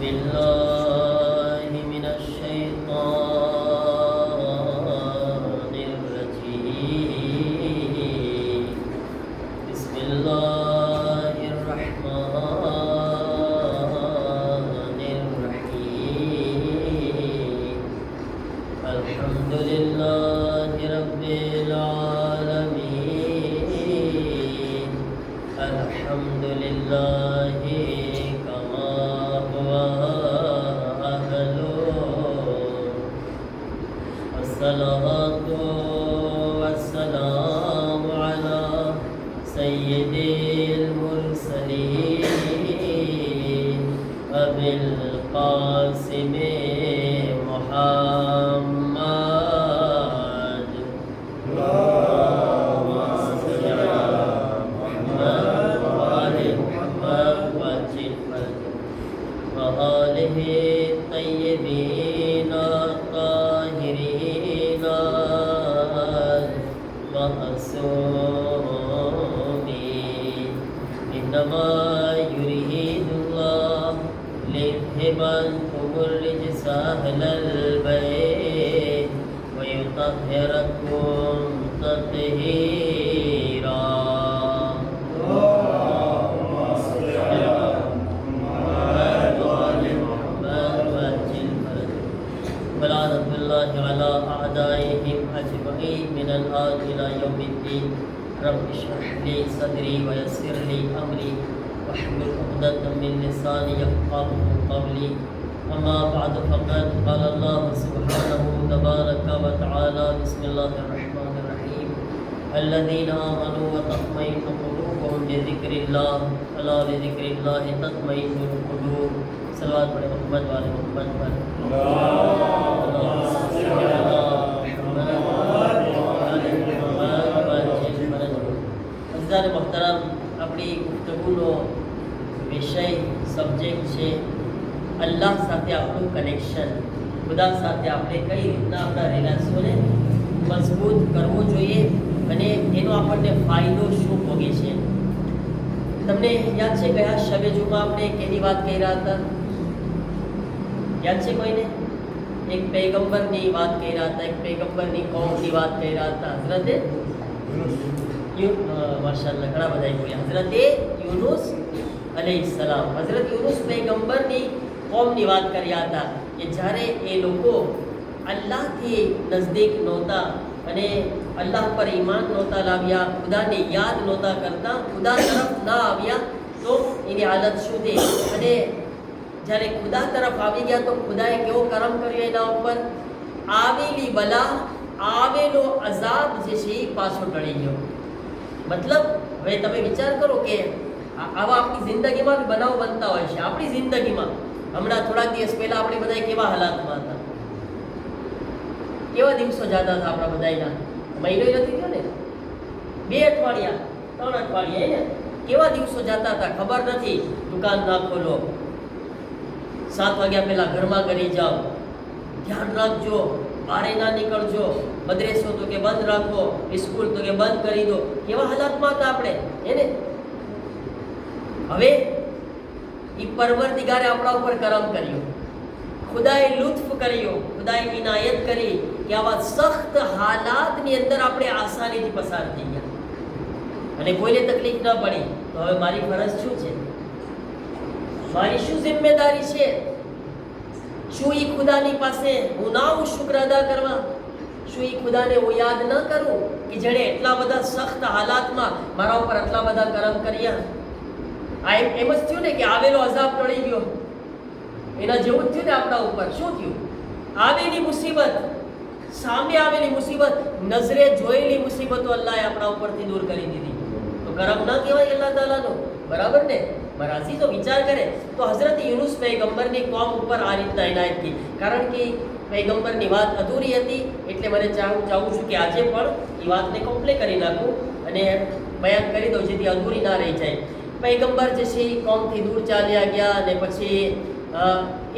بالله من الشيطان الرجيم بسم الله الرحمن الرحيم الحمد لله رب العالمين الحمد لله كما هو أهله والصلاة والسلام على سيد المرسلين أبي القاسم محمد اللهم صل على محمد وآل محمد وآله الطيبين الطاهرين المعصومين إنما يريد الله ليذهب عنكم الرجس أهل البيت ويطهركم تطهيرا اللهم صل على محمد وآل محمد وأجل ولعنة الله على أعدائهم أجمعين من الآن إلى يوم الدين رب اشرح لي صدري ويسر لي أمري واحلل عقدة من لساني يفقهوا قولي أما بعد فقد قال الله سبحانه تبارك وتعالى بسم الله الرحمن الرحيم الذين آمنوا وتطمئن قلوبهم بذكر الله ألا بذكر الله تطمئن القلوب صلوات على محمد وعلى محمد اللهم صل على محمد وعلى محمد अज़ीज़ान मोहतरम अपनी गुफ्तगूનો વિષય સબ્જેક્ટ છે અલ્લાહ સાથે આપણું કનેક્શન ખુદા સાથે આપણે કઈ રીતના આપણા રિલેશનને મજબૂત કરવું જોઈએ અને એનો આપણને ફાયદો શું ભોગે છે તમને યાદ છે ગયા શબે જુમા આપણે કેની વાત કરી રહ્યા હતા યાદ છે કોઈને એક પૈગંબરની વાત કરી રહ્યા હતા એક પૈગંબરની કૌમની વાત કરી રહ્યા હતા હઝરતે માશાઅલ્લાહ ઘણા બધા બોલ્યા હઝરતે યુનુસ अलैहिस्सलाम हज़रत यूनुस पैगंबરની કોમની વાત કર્યા હતા કે જ્યારે એ લોકો અલ્લાહથી નજદીક નહોતા અને અલ્લાહ પર ઈમાન નહોતા લાવ્યા ખુદાને યાદ નહોતા કરતા ખુદા તરફ ના આવ્યા તો એની હાલત શું થઈ અને જ્યારે ખુદા તરફ આવી ગયા તો ખુદાએ કેવો કરમ કર્યો એના ઉપર આવેલી બલા આવેલો અઝાબ જે છે એ પાછો ટળી ગયો મતલબ હવે તમે વિચાર કરો કે આવા આપણી જિંદગીમાં બી બનાવ બનતા હોય છે આપણી જિંદગીમાં હમણાં થોડાક દિવસ પહેલા આપણે બધા કેવા હાલાતમાં હતા કેવા દિવસો જતા હતા આપણા બધાના મહિનો નથી ગયો ને 2 અઠવાડિયા 3 અઠવાડિયા ને કેવા દિવસો જતા હતા ખબર નથી દુકાન ના ખોલો 7 વાગ્યા પહેલા ઘરમાં કરી જાઓ ધ્યાન રાખજો બહાર ના નીકળજો મદ્રેસો તો કે બંધ રાખો સ્કૂલ તો કે બંધ કરી દો કેવા હાલાતમાં હતા આપણે એને હવે એ પરવરદિગારે આપણા ઉપર કરમ કર્યો ખુદાએ લુત્ફ કર્યો ખુદાએ ઇનાયત કરી કે આવા સખ્ત હાલાતની અંદર આપણે આસાનીથી પસાર થઈ ગયા અને કોઈને તકલીફ ન પડી તો હવે મારી ફરજ શું છે મારી શું જિમ્મેદારી છે શું એ ખુદાની પાસે હું ના હું શુક્ર અદા કરવા શું એ ખુદાને હું યાદ ન કરું કે જેણે એટલા બધા સખ્ત હાલાતમાં મારા ઉપર આટલા બધા કરમ કર્યા આ એમ જ થયું ને કે આવેલો અઝાબ ટળી ગયો એના જેવું જ થયું ને આપણા ઉપર શું થયું આવેલી મુસીબત સામે આવેલી મુસીબત નજરે જોયેલી મુસીબતો અલ્લાહે આપણા ઉપરથી દૂર કરી દીધી તો કરમ ન કહેવાય અલ્લાહ તાલાનો બરાબર ને મારા અઝીઝો વિચાર કરે તો હઝરત યુનુસ પૈગંબરની કોમ ઉપર આ રીતના ઇનાયત થઈ કારણ કે પૈગંબરની વાત અધૂરી હતી એટલે મને ચાહું છું કે આજે પણ એ વાતને કમ્પ્લીટ કરી નાખું અને બયાન કરી દઉં જેથી અધૂરી ના રહી જાય પૈગંબર જે છે એ કોમથી દૂર ચાલ્યા ગયા અને પછી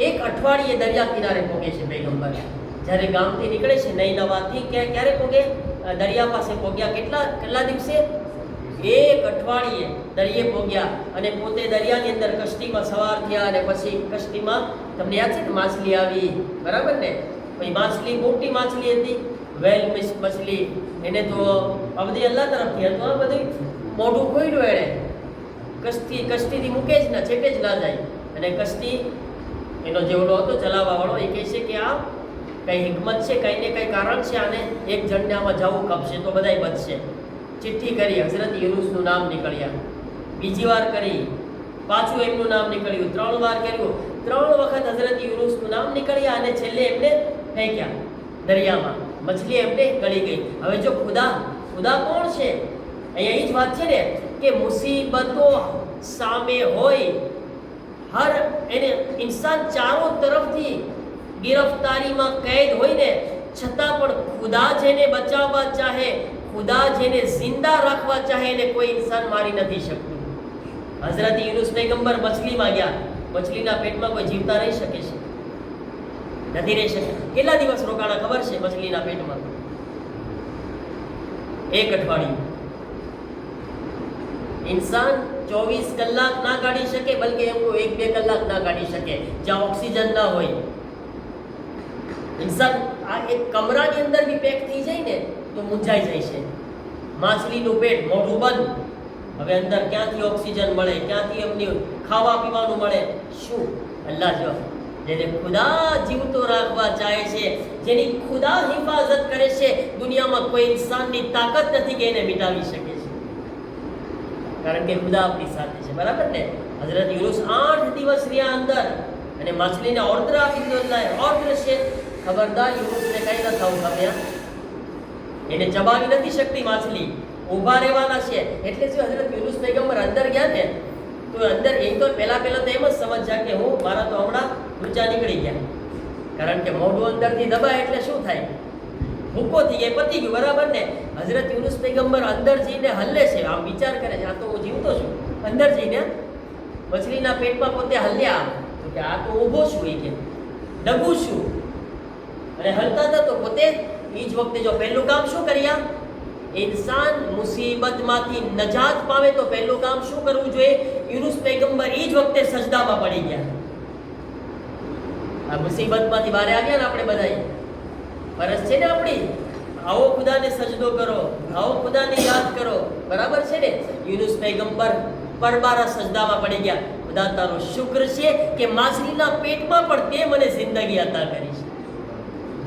એક અઠવાડિયે દરિયા કિનારે પહોંચે છે પૈગંબર જ્યારે ગામથી નીકળે છે નૈનવાથી ક્યારે પહોંચે દરિયા પાસે પહોંચ્યા કેટલા દિવસે એક અઠવાડિયે દરિયે પહોંચ્યા અને પોતે દરિયાની અંદર કશ્તીમાં સવાર થયા અને પછી કશ્તીમાં તમને યાદ છે ને માછલી આવી, બરાબર ને? પછી માછલી મોટી માછલી હતી, વેલ મછલી, એને તો આ બધી અલ્લાહ તરફથી હતું, આ બધું મોઢું ખોલ્યું એણે, કશ્તીથી મૂકે જ ના, છેટે જ ના જાય. અને કશ્તી એનો જે ઓલો હતો ચલાવવાવાળો, એ કહે છે કે આ કંઈ હિકમત છે, કંઈ ને કંઈ કારણ છે, આને એક જણને આમાં જવું કપશે તો બધાય બચશે. ચિઠ્ઠી કરી, હઝરત યુનુસનું નામ નીકળ્યા, બીજી વાર કરી, પાછું એમનું નામ નીકળ્યું, 3 વાર કર્યું, 3 વખત હઝરત યુનુસનું નામ નીકળ્યા અને છેલ્લે એમને ફેંક્યા દરિયામાં. મછલી એમને ગળી ગઈ. હવે જો ખુદા કોણ છે? અહીંયા એ જ વાત છે ને કે મુસીબતો સામે હોય, હર એને ઇન્સાન ચારો તરફથી ગિરફતારીમાં કેદ હોય ને, છતાં પણ ખુદા જેને બચાવવા ચાહે, ખુદા જેને જિંદા રાખવા ચાહે, એને કોઈ ઇન્સાન મારી નથી શકતું. હઝરત યુનુસ પૈગંબર મછલીમાં ગયા, મછલીના પેટમાં કોઈ જીવતા રહી શકે છે? નથી રહી શકે. કેટલા દિવસ રોકાણા ખબર છે મછલીના પેટમાં? 1 અઠવાડિયું. ઇન્સાન 24 કલાક ના કાઢી શકે, બલકે એમ 1-2 કલાક ના કાઢી શકે જ્યાં ઓક્સિજન ના હોય. ઇન્સાન આ એક કમરાની અંદર બી પેક થઈ જાય ને તો મૂંઝાઈ જાય છે. માછલીનું પેટ, મોઢું બંધ, હવે અંદર ક્યાંથી ઓક્સિજન મળે, ક્યાંથી એમની ખાવા પીવાનું મળે? શું અલ્લાહ જો જેને ખુદા જીવતો રાખવા ચાહે છે, જેની ખુદા હિફાજત કરે છે, દુનિયામાં કોઈ ઇન્સાનની તાકાત નથી કે એને મિટાવી શકે છે, કારણ કે ખુદા આપણી સાથે છે, બરાબર ને? હઝરત યુનુસ 8 દિવસ રહ્યા અંદર અને માછલીને ઓર્ડર આપી દીધો, ઓર્ડર છે ખબરદાર યુનુસને કઈ ન થવું ગમ્યા, એને ચબાવી નથી શકતી માછલી, ઊભા રહેવાના છે. એટલે જો હઝરત યુનુસ પૈગંબર અંદર ગયા ને તો અંદર એ તો પહેલા તો એમ જ સમજ્યા કે હું મારા તો હમણાં ઊંચા નીકળી ગયા, કારણ કે મોઢું અંદરથી દબાય એટલે શું થાય? ભૂકો થઈ જાય, પતી ગયું, બરાબર ને? હઝરત યુનુસ પૈગંબર અંદર જઈને હલ્લે છે, આમ વિચાર કરે છે આ તો હું જીવતો છું. અંદર જઈને મછલીના પેટમાં પોતે હલ્યા તો કે આ તો ઊભો છું, એ કે ડગું છું, અને હલતા હતા તો પોતે એ જ વખતે જો પહેલું કામ શું કર્યા? ઇન્સાન મુસીબતમાંથી નજાત પામે તો પહેલું કામ શું કરવું જોઈએ? યુનુસ પૈગંબર એ જ વખતે સજદામાં પડી ગયા. આ મુસીબતમાંથી બહાર આવ્યા ને આપણે બધાય, ફરજ છે ને આપણી, આવો ખુદાને સજદો કરો, આવો ખુદાને યાદ કરો, બરાબર છે ને? યુનુસ પૈગંબર પરબારા સજદામાં પડી ગયા. ખુદા તારો શુક્ર છે કે માછલીના પેટમાં પણ તે મને જિંદગી અતા કરી છે,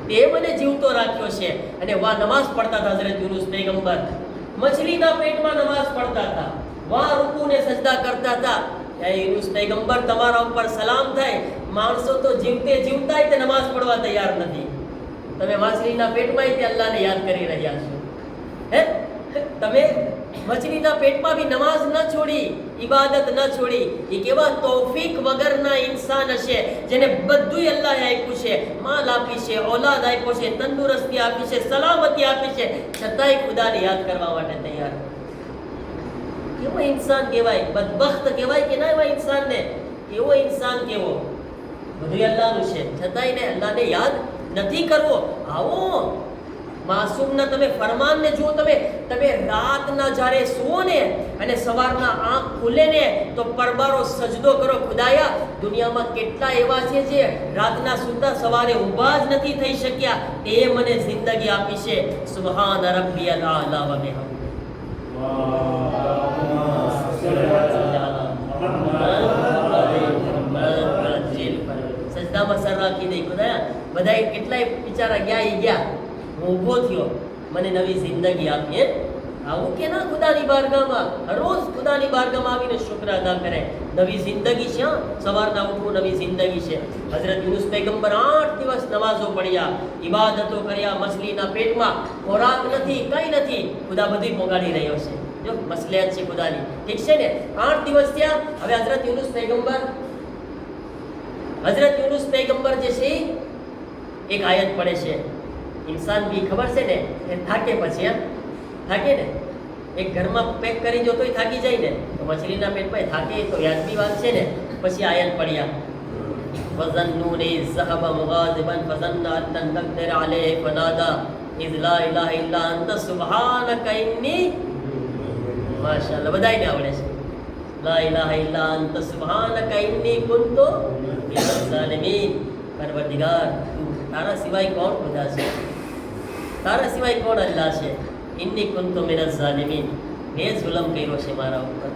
તે મને જીવતો રાખ્યો છે. અને વાહ નમાઝ પડતા હતા હઝરત યુનુસ પૈગંબર, મછલીના પેટમાં નમાઝ પડતા હતા, વાહ રૂકૂને સજદા કરતા હતા. એ યુનુસ પૈગંબર તમારા ઉપર સલામ થાય, માણસો તો જીવતે જીવતાય તે નમાઝ પડવા તૈયાર નથી, તમે માછલીના પેટમાં તે અલ્લાહને યાદ કરી રહ્યા છો. હે, તમે મછલીના પેટમાં બી નમાઝ ન છોડી, ઇબાદત ન છોડી. એ કેવા તૌફીક વગરના ઇન્સાન હશે જેને બધુંય અલ્લાહે આપ્યું છે, માલ આપી છે, ઓલાદ આપ્યો છે, તંદુરસ્તી આપી છે, સલામતી આપી છે, છતાંય ખુદાને યાદ કરવા માટે તૈયાર. કેવો ઇન્સાન કહેવાય? બદબખ્ત કહેવાય કે ના? એવા ઇન્સાનને કેવો ઇન્સાન કેવો? બધું અલ્લાહનું છે, છતાંય ને અલ્લાહને યાદ નથી કરવો. આવો માસૂમના તમે ફરમાનને જુઓ, તમે રાતના જ્યારે સુવો ને અને સવારના આંખ ખુલે ને તો પરબારો સજદો કરો, ખુદાયા દુનિયામાં કેટલા એવા છે જે રાતના સૂતા સવારે ઊભા જ નથી થઈ શક્યા, તે મને જિંદગી આપી છે. સુબહાન રબ્બિયલ આલા વ બિહમ્દિહી. સજદામાં સર રાખી દઈ, ખુદાયા બધાય કેટલાય બિચારા ગયા, હું ઊભો થયો, મને નવી જિંદગી આપી. આવું કે ના ખુદાની બારગાહમાં રોજ ખુદાની બારગાહમાં આવીને શુક્ર અદા કરે. નવી જિંદગી છે, સવારના ઉઠવું નવી જિંદગી છે. હઝરત યુનુસ પૈગંબર 8 દિવસ નમાઝો પડ્યા, ઇબાદતો કર્યા, મછલીના પેટમાં ખોરાક નથી, કંઈ નથી, ખુદા બધું પોગાડી રહ્યો છે. જો મસલિયત છે ખુદાની, ઠીક છે ને? 8 દિવસ થયા. હવે હઝરત યુનુસ પૈગંબર જે છે એક આયત પડે છે. ઇન્સાન બી ખબર છે ને એ થાકે પછી, થાકે ને, એક ઘરમાં પેક કરી જો તોય થાકી જાય ને, તો મછલીના પેટમાં થાકે તો યાદની વાત છે ને. પછી આયત પડ્યા, વઝન્નુની ઝહબ મુગાઝિબન ફઝન્ના અન લન નક્દિર અલૈહિ ફનાદા ઇઝ લા ઇલાહા ઇલ્લા અંત સુબ્હાનક ઇન્ની માશાઅલ્લાહ, બધાયને આવડે છે. લા ઇલાહા ઇલ્લા અંતા સુબ્હાનકા ઇન્ની કુન્તુ મિનઝ ઝાલિમીન. પરવરદિગાર, તારા સિવાય કોણ ખુદા છે? તારા સિવાય કોણ અલ્લાહ છે? ઇન્ની કુન્તુ મિનઝ ઝાલિમીન, મેં જુલમ કર્યો છે મારા ઉપર.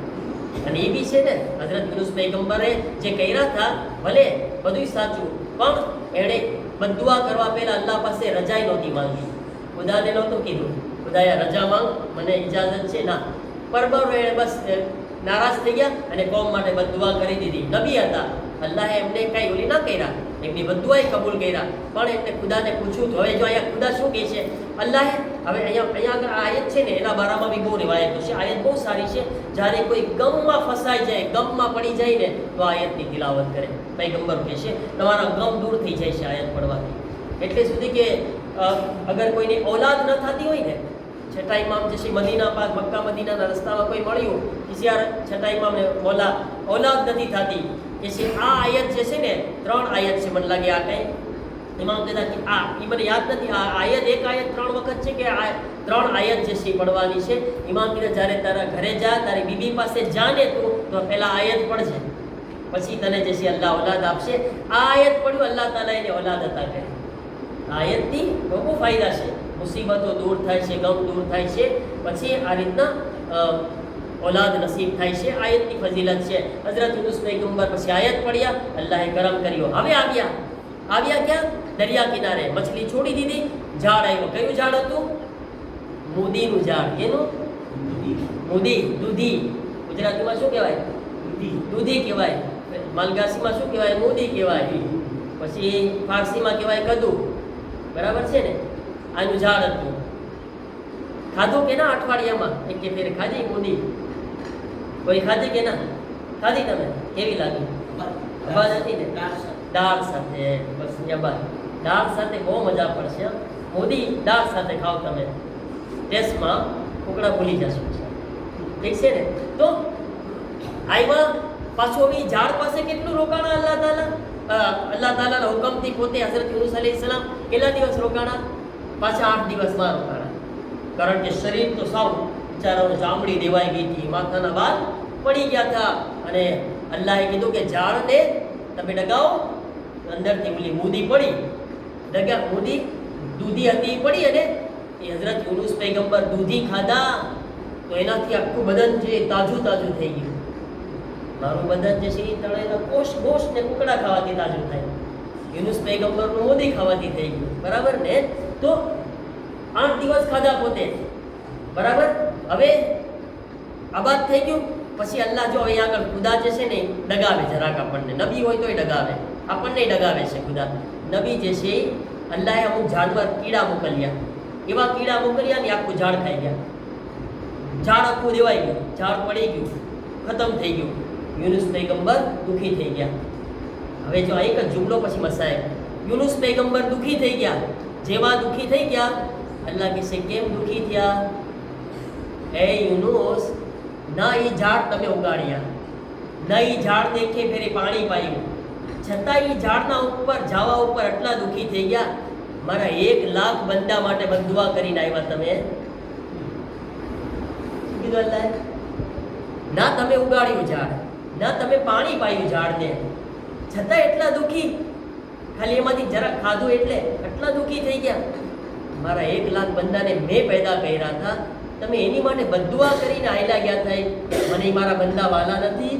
અને એ બી છે ને, હઝરત યુનુસ પૈગંબરે જે કર્યા હતા, ભલે બધું સાચું, પણ એણે બદદુઆ કરવા પહેલા અલ્લાહ પાસે રજાઈ નહોતી માંગી. ખુદાને નહોતું કીધું ખુદાએ રજા માંગ, મને ઇજાઝત છે ના. પરબર એણે બસ નારાજ થઈ ગયા અને કોમ માટે બદદુઆ કરી દીધી. નબી હતા, અલ્લાહે એમને કઈ ઓલી ના કર્યા, એમની બદદુઆએ કબૂલ કર્યા. પણ એમને ખુદાને પૂછ્યું તો હવે જો અહીંયા ખુદા શું કહે છે અલ્લાહે, હવે અહીંયા આગળ આ આયત છે ને એના બારામાં બી બહુ રિવાયતો છે. આયત બહુ સારી છે. જ્યારે કોઈ ગમમાં ફસાઈ જાય, ગમમાં પડી જાય ને, તો આયતની તિલાવત કરે. પૈગંબર કહે છે તમારા ગમ દૂર થઈ જાય છે આયત પડવાથી. એટલે સુધી કે અગર કોઈની औलाद ન થતી હોય ને, છઠ્ઠા ઇમામ જે છે મદીના પાક મક્કા મદીનાના રસ્તામાં કોઈ મળ્યું કિસિયાર, છઠ્ઠા ઇમામને औलाद નથી થતી, કે છે આ આયત જે છે ને 3 આયત છે મને લાગે. આ કઈ ઇમામ કહેતા કે આ એ મને યાદ નથી, આ આયત એક આયત 3 વખત છે કે આ 3 આયત જે છે પડવાની છે. ઇમામ કીધા જ્યારે તારા ઘરે જા, તારી બીબી પાસે જાને તું, તો પહેલા આયત પડશે, પછી તને જે છે અલ્લાહ औलाद આપશે. આ આયત પડ્યું, અલ્લાહ તાલા એને औलाद અતા કરે. આયતથી બહુ ફાયદા છે, મુસીબતો દૂર થાય છે, ગમ દૂર થાય છે, પછી આ રીતના औलाद નસીબ થાય છે. આયતની ફજીલત છે. હઝરત યુનુસ પૈગંબર પછી આયત પડ્યા, અલ્લાહે કરમ કર્યો. હવે આવ્યા ક્યાં? દરિયા કિનારે. મછલી છોડી દીધી, ઝાડ આવ્યો. કયું ઝાડ હતું? મૂદીનું ઝાડ. એનું મૂદી, દૂધી. ગુજરાતીમાં શું કહેવાય? દૂધી કહેવાય. માલગાસીમાં શું કહેવાય? મૂદી કહેવાય. પછી ફારસીમાં કહેવાય કદુ. બરાબર છે ને? આનું ઝાડ હતું. ખાધું કે ના અઠવાડિયામાં એક કે ફેર ખાધી મૂદી? કોઈ ખાધી કે ના ખાધી? તમે કેવી લાગી? અવાજ હતી ને? દાળ સાથે. બસ દાળ સાથે બહુ મજા પડશે. મૂદી દાળ સાથે ખાઓ તમે, ટેસ્ટમાં કુકડા ભૂલી જશો. ઠીક છે ને? તો આમાં પાછું બી ઝાડ પાસે કેટલું રોકાણા અલ્લાહ તાલાના હુકમથી. પોતે હઝરત યુનુસ અલૈહિસ્સલામ કેટલા દિવસ રોકાણા? પાછા 8 દિવસમાં રોકાણા. કારણ કે શરીર તો સાવ બિચારાનું ચામડી દેવાઈ ગઈ હતી, માથાના બાલ પડી ગયા હતા. અને અલ્લાહે કીધું કે ઝાડને તમે ડગાવો. અંદરથી ઓલી મૂદી પડી, મૂદી દૂધી હતી પડી, અને એ હઝરત યુનુસ પૈગંબર દૂધી ખાધા તો એનાથી આખું બદન જે તાજું થઈ ગયું. મારું બદન જે છે એ તળેલા ગોશ ને કુકડા ખાવાથી તાજું થાય. યુનુસ પૈગંબરનું મૂદી ખાવાથી થઈ ગયું. બરાબર ને? તો 8 દિવસ ખાધા પોતે. બરાબર. હવે આબાદ થઈ ગયું. પછી અલ્લાહ જો હવે આગળ ખુદા જે છે ને ડગાવે જરાક આપણને. નબી હોય તોય ડગાવે, આપણને ડગાવે છે ખુદા. નબી જે છે અલ્લાહે અમુક જાનવર કીડા મોકલ્યા, એવા કીડા મોકલ્યા ને આખું ઝાડ ખાઈ ગયા. ઝાડ આખું દેવાઈ ગયું, ઝાડ પડી ગયું, ખતમ થઈ ગયું. યુનુસ પૈગંબર દુઃખી થઈ ગયા. હવે જો એક જ જુમલો પછી મસાય. યુનુસ પૈગંબર દુઃખી થઈ ગયા. જેવા દુઃખી થઈ ગયા, અલ્લાહ કહે કેમ દુઃખી થયા? એ યુનુસ, ના એ ઝાડ તમે ઉગાડ્યા, ના એ ઝાડ દેખે ફેરે પાણી પાયું, છતાં એ ઝાડના ઉપર જવા ઉપર આટલા દુઃખી થઈ ગયા. મારા 1 લાખ બંદા માટે બદદુઆ કરીને આવ્યા તમે. કીધું અલ્લાહ, ના તમે ઉગાડ્યું ઝાડ, ના તમે પાણી પાયું ઝાડને, છતાં એટલા દુઃખી. ખાલી એમાંથી જરાક ખાધું એટલે આટલા દુઃખી થઈ ગયા. મારા 1 લાખ બંદાને મેં પેદા કર્યા હતા, તમે એની માટે બદદુઆ કરીને આયલા ગયા થાય. મને મારા બંદા વાલા નથી,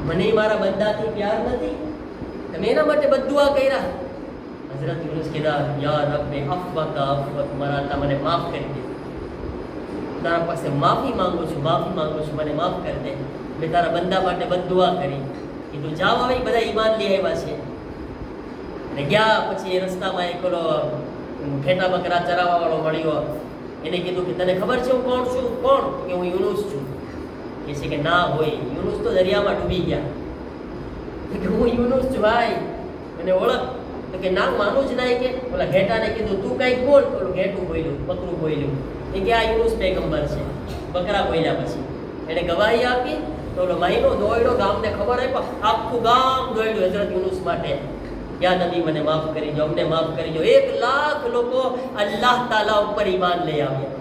મને મારા બંદાથી પ્યાર નથી, તમે એના માટે બદદુઆ કર્યા. હઝરત યુનુસ કીધા, યા રબ્બે અફવક, મારા અલ્લાહ મને માફ કરી દે. તારા પાસે માફી માંગુ છું, મને માફ કરી દે. મેં તારા બંદા માટે બદદુઆ કરી. કીધું જાઓ. હવે બધા ઈમાન લઈ આવ્યા છે. અને ગયા પછી એ રસ્તામાં એક ઓલો ઘેટા બકરા ચરાવવા વાળો મળ્યો. એને કીધું કે તને ખબર છે હું કોણ છું? કોણ? કે હું યુનુસ છું. કહે છે કે ના હોય, યુનુસ તો દરિયામાં ડૂબી ગયા. કે હું યુનુસ છું ભાઈ, મને ઓળખ. તો કે ના માનું જ નહીં. કે ઓલા ઘેટાને કીધું તું કંઈક બોલ. ઓલું ઘેટું બોલ્યું, બકરું બોલ્યું. એ કે આ યુનુસ પૈગંબર છે. બકરા બોલ્યા પછી એને ગવાહી આપી. તો ઓલો મહિનો દોડ્યો, ગામને ખબર આપી, આખું ગામ દોડ્યું હઝરત યુનુસ માટે. યા નબી મને માફ કરી દો, અમને માફ કરી દો. 1 લાખ લોકો અલ્લાહ તાલા ઉપર ઈમાન લઈ આવ્યા.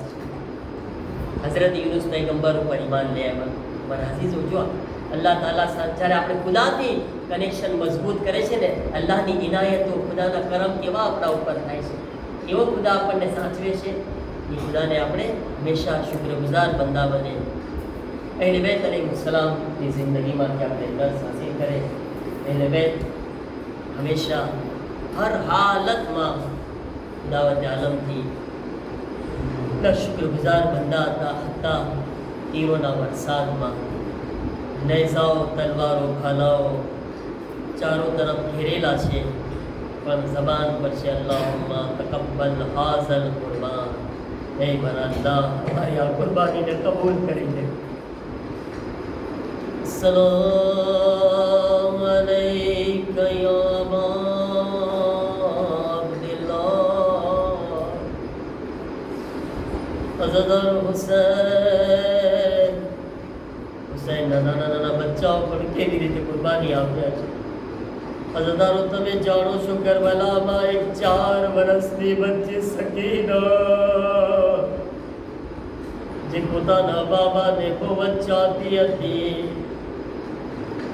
હઝરત યુનુસ પૈગંબર ઉપર ઈમાન લે આવ્યા. મારા અઝીઝો, જો અલ્લાહ તાલા જ્યારે આપણે ખુદાથી કનેક્શન મજબૂત કરે છે ને, અલ્લાહની ઇનાયતો, ખુદાના કરમ કેવા આપણા ઉપર થાય છે, એવો ખુદા આપણને સાચવે છે. એ ખુદાને આપણે હંમેશા શુક્રગુજાર બંદા બને. અહેલે બેત અલૈહિસ્સલામની જિંદગીમાંથી આપણે દર્સ હાસિલ કરે. અહેલે બેત હંમેશા હર હાલતમાં ખુદાવત આલમથી એટલા શુક્રગુજાર બંદા હતા. તીરોના વરસાદમાં નેઝાઓ, તલવારો, ભાલાઓ ચારો તરફ ઘેરેલા છે, પણ જબાન પર છે અલ્લાહુમ્મા તકબ્બલ હાઝલ કુરબાન. હે મારા અલ્લાહ, અમારી આ કુરબાનીને કબૂલ કરી લે. સલામ અલૈકા યા અબા અબ્દિલ્લાહ. હઝરત હુસૈનના નાના બચ્ચાઓ પણ કેવી રીતે કુરબાની આપ્યા છે. હઝરતારો, તમે જાણો છો કરબલામાં એક 4 વર્ષની બચ્ચી સકીના, જે પોતાના બાબાને બહુ જ ચાહતી હતી,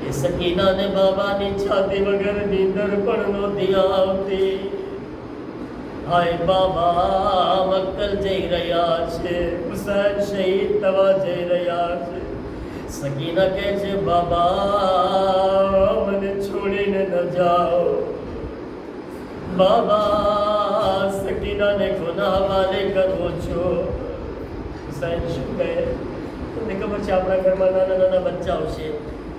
એ સકીનાને બાબાની છાતી વગર નીંદર પણ નહોતી આવતી. હાય બાબા મક્કલ જઈ રહ્યા છે, હુસૈન શહીદ થવા જઈ રહ્યા છે. સકીના કહે છે, બાબા મને છોડીને ન જાઓ. બાબા સકીનાને કોના હવાલે કરો છો? હુસૈન શું કહે? તમને ખબર છે, આપણા ઘરમાં નાના નાના બચ્ચાઓ છે.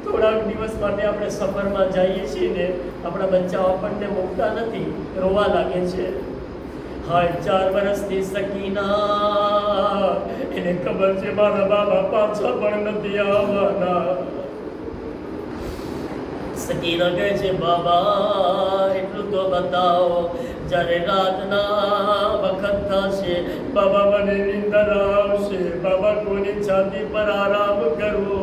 થોડાક દિવસ માટે આપણે સફરમાં જઈએ છીએ ને, આપણા બચ્ચાઓ આપણને મૂકતા નથી, રોવા લાગે છે. હાય 4 વર્ષની સકીના, એને ખબર છે મારા બાબા પાછા પણ નથી આવવાના. સકીના કહે છે, બાબા એટલું તો બતાવો, જ્યારે રાતના વખત થશે, બાબા મને નીંદર આવશે, બાબા કોની છાતી પર આરામ કરવો.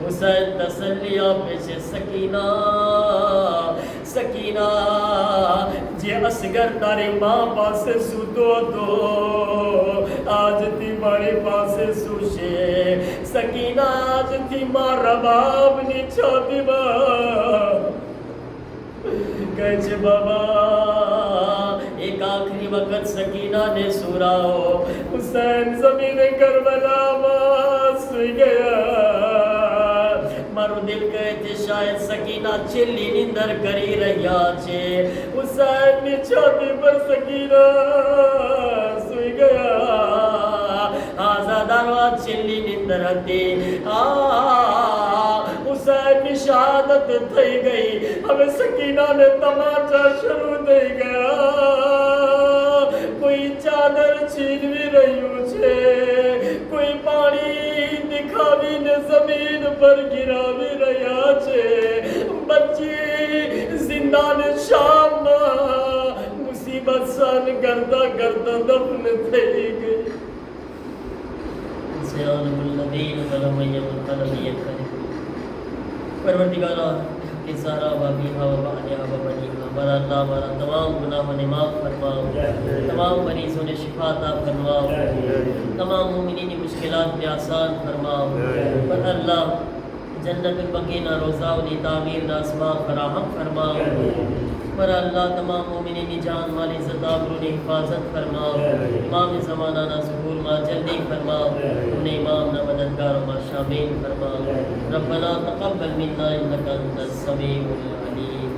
હુસૈન તસલ્લી આપે છે, સકીના સકીના, જે અસગર તારી માં પાસે સૂતો હતો, આજથી મારી પાસે સૂશે. સકીના આજથી મારા બાપની છાતીમાં. કહે છે, બાબા એક આખરી વખત સકીનાને સુરાવો. હુસૈન જમીને કરબલામાં સૂઈ ગયા. મારું દિલ કહે છે શાયદ સકીના છેલ્લી નીંદર કરી રહ્યા છે. હુસૈનની છાતી પર સકીના સૂઈ ગયા. આઝાદારો આ છેલ્લી નીંદર હતી. હુસૈનની શહાદત થઈ ગઈ. હવે સકીનાને તમાચા શરૂ થઈ ગયા. કોઈ ચાદર છીનવી રહ્યું છે, કોઈ પાણી દિખાવીને જમીન પર ગિરાવી રહ્યા છે. બચ્ચી જિંદાને શામમાં મુસીબત સહન કરતા કરતા દફન થઈ ગઈ. परवरदिगारा के सारा वाबीहा व बानिहा व बनीहा, हमारा अल्लाह हमारा तमाम गुनाहों माफ़ फरमाओ, तमाम मरीज़ों ने शिफा अता फरमाओ, तमाम मुमिनीन की मुश्किलात में आसान फरमाओ. पर अल्लाह जन्नतुल बकीना रोज़ाओं तामीर नासमा फराहम फरमाओ. पर अल्लाह तमाम मोमिनीन की जान माल इज़्ज़त आबरू ने हिफाजत फरमाओ. इमाम ज़माना ना ज़हूर मा जल्दी फरमाओ. उन्हें इमाम ना मददगार मा शामिल फरमाओ. रब्बना तक़ब्बल मिन्ना इन्नका अंतस समीउल अलीम.